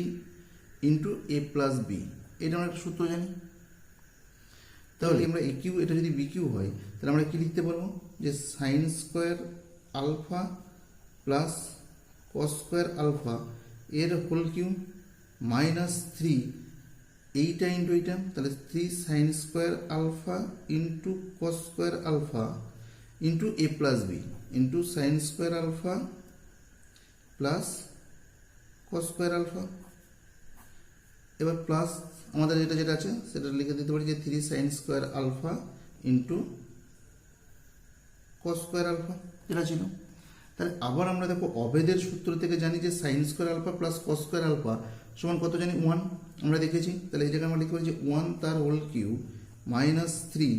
into A plus B, এটা আমরা একটা সূত্র জানি। তাহলে আমরা এ কিউ এটা যদি বি কিউ হয় তাহলে আমরা কি লিখতে পারবো যে sine square alpha plus cos square alpha এর হোল কিউ মাইনাস 3 এইটা ইন্টু এইটা, তাহলে 3 sine square alpha into cos square alpha into A plus B into sine square alpha plus cos square alpha. এবার প্লাস আমাদের যেটা আছে সেটা লিখে দিতে পারি যে 3 sine square alpha into cos square alpha, এটা ছিল। তাহলে আবার আমরা দেখো অভেদের সূত্র থেকে জানি যে sine square alpha plus cos square alpha সমান কত জানি 1, আমরা দেখেছি। তাহলে এই জায়গায় আমরা লিখতে পারি যে 1 তার whole cube minus 3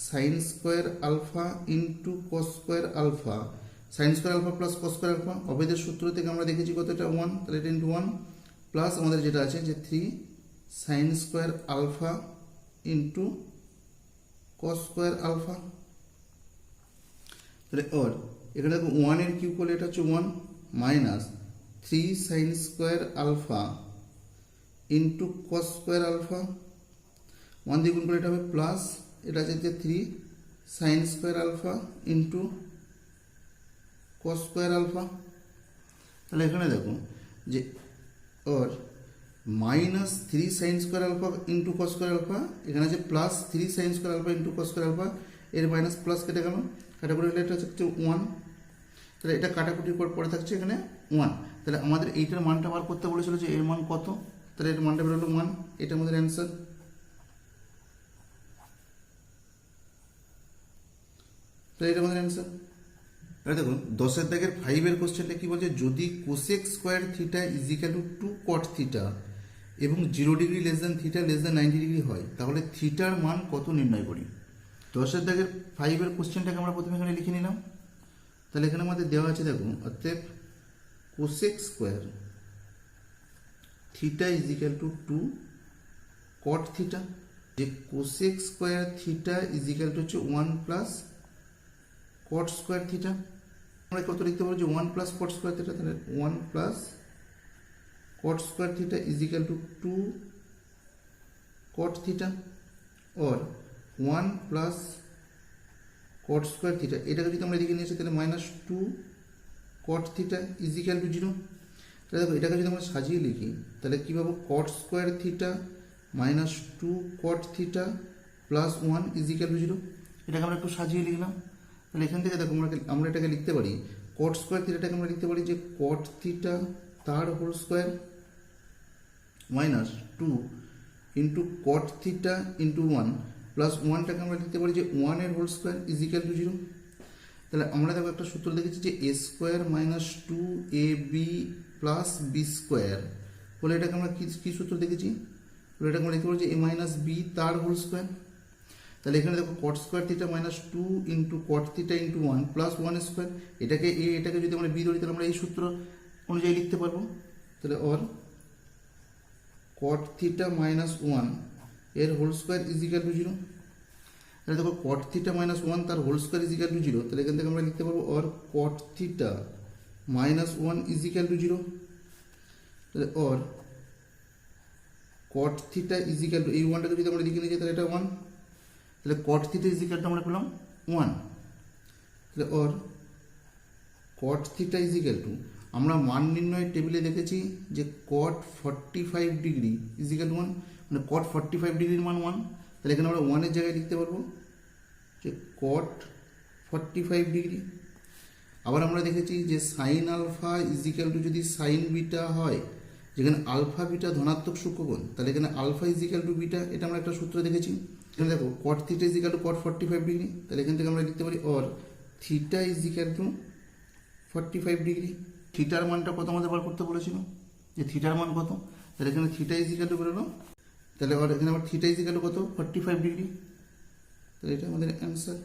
sine square alpha into cos square alpha, sine square alpha plus cos square alpha অভেদের সূত্র থেকে আমরা দেখেছি কত এটা 1, তাহলে এটা ইন্টু 1 প্লাস আমাদের যেটা আছে যে 3 sine square alpha into cos square alpha. তাহলে ওর এখানে দেখো 1 এর কিউ করলে এটা হচ্ছে 1 minus 3 sine square alpha into cos square alpha, 1 দিয়ে গুণ করলে এটা হবে প্লাস এটা আছে যে 3 sine square alpha into cos square alpha. তাহলে এখানে দেখো যে ওর minus 3 sine square alpha into cos square alpha, এখানে আছে plus 3 sine square alpha into cos square alpha, এর মাইনাস প্লাস কেটে গেল, কাটাকুটি হলে এটা হচ্ছে 1, তাহলে এটা কাটাকুটির পরে থাকছে এখানে 1। তাহলে আমাদের এইটার মানটা বার করতে বলেছিল যে এর মান কত, তাহলে এর মানটা বেরোলো 1, এটা আমাদের অ্যান্সার। তাহলে এটা আমাদের অ্যান্সার। এবার দেখুন 10-এর দাগের 5-এর কোশ্চেনটা কি বলছে, যদি cosec square theta is equal to 2 cot theta এবং 0 degree less than theta less than 90 degree হয় তাহলে থিটার মান কত নির্ণয় করি। 10-এর দাগের 5-এর কোশ্চেনটাকে আমরা প্রথমে এখানে লিখে নিলাম। তাহলে এখানে আমাদের দেওয়া আছে দেখুন অতএব cosec square theta is equal to 2 cot theta, যে cosec square theta is equal to হচ্ছে 1 প্লাস কট স্কোয়ার থিটা। আমরা কত লিখতে পারবো যে 1 প্লাস কট স্কোয়ার থিটা, তাহলে 1 plus cot square theta is equal to 2 cot theta और 1 plus cot square theta, এটাকে যদি আমরা লিখে নিয়েছি তাহলে minus 2 cot theta is equal two 0। তাহলে দেখো এটাকে যদি আমরা সাজিয়ে লিখি তাহলে কী পাবো, cot square theta minus 2 cot theta plus 1 is equal to 0। এটাকে আমরা একটু সাজিয়ে লিখলাম। তাহলে এখান থেকে দেখো আমরা এটাকে লিখতে পারি, কট স্কোয়ার থিটাটাকে আমরা লিখতে পারি যে কট থিটা তার whole square minus 2 into cot theta into 1 plus 1টাকে আমরা লিখতে পারি যে 1 এর হোল স্কোয়ার ইজিক্যাল টু 0। তাহলে আমরা দেখো একটা সূত্র দেখেছি যে A square minus 2ab plus B square, বলে এটাকে আমরা কী সূত্র দেখেছি, বলে এটাকে আমরা লিখতে পারি যে এ মাইনাস বি তার হোল স্কোয়ার। তাহলে এখানে দেখো কট square theta minus 2 into cot theta into 1 plus 1 square, এটাকে যদি আমরা বি ধরি তাহলে আমরা এই সূত্র অনুযায়ী লিখতে পারবো। তাহলে ওর কট থিটা মাইনাস 1 এর হোল স্কোয়ার ইজিক্যাল টু 0। তাহলে দেখো কট থিটা মাইনাস 1 তার হোল স্কোয়ার ইজিক্যাল টু 0, তাহলে এখান থেকে আমরা লিখতে পারবো ওর cot theta minus 1 is equal to 0। তাহলে ওর কট থিটা ইজিক্যাল টু, এই 1টাকে যদি আমরা লিখে নিয়ে যাই তাহলে এটা 1, তাহলে কট থিটা ইজিক্যাল টু আমরা পেলাম 1। তাহলে ওর কট থিটা ইজিক্যাল টু, আমরা মান নির্ণয়ের টেবিলে দেখেছি যে কট 45 ডিগ্রি ইজিক্যাল টু 1, মানে কট 45 ডিগ্রির মান 1। তাহলে এখানে আমরা 1 এর জায়গায় লিখতে পারবো যে কট 45 ডিগ্রি। আবার আমরা দেখেছি যে সাইন আলফা ইজিক্যাল টু যদি সাইন বিটা হয়, যেখানে আলফা বিটা ধনাত্মক সূক্ষ্মকোণ, তাহলে এখানে আলফা ইজিক্যাল টু বিটা, এটা আমরা একটা সূত্র দেখেছি। এখানে দেখো cot theta is equal to cot 45 degree, তাহলে এখান থেকে আমরা লিখতে পারি or theta is equal to 45 degree. থিটার মানটা কত আমাদের বার করতে বলেছিল, যে থিটার মান কত, তাহলে এখানে থিটা ইজিক্যাল টু বেরোলো, তাহলে এখানে আবার থিটা ইজিক্যাল টু কত 45 ডিগ্রি, তাহলে এটা আমাদের অ্যান্সার।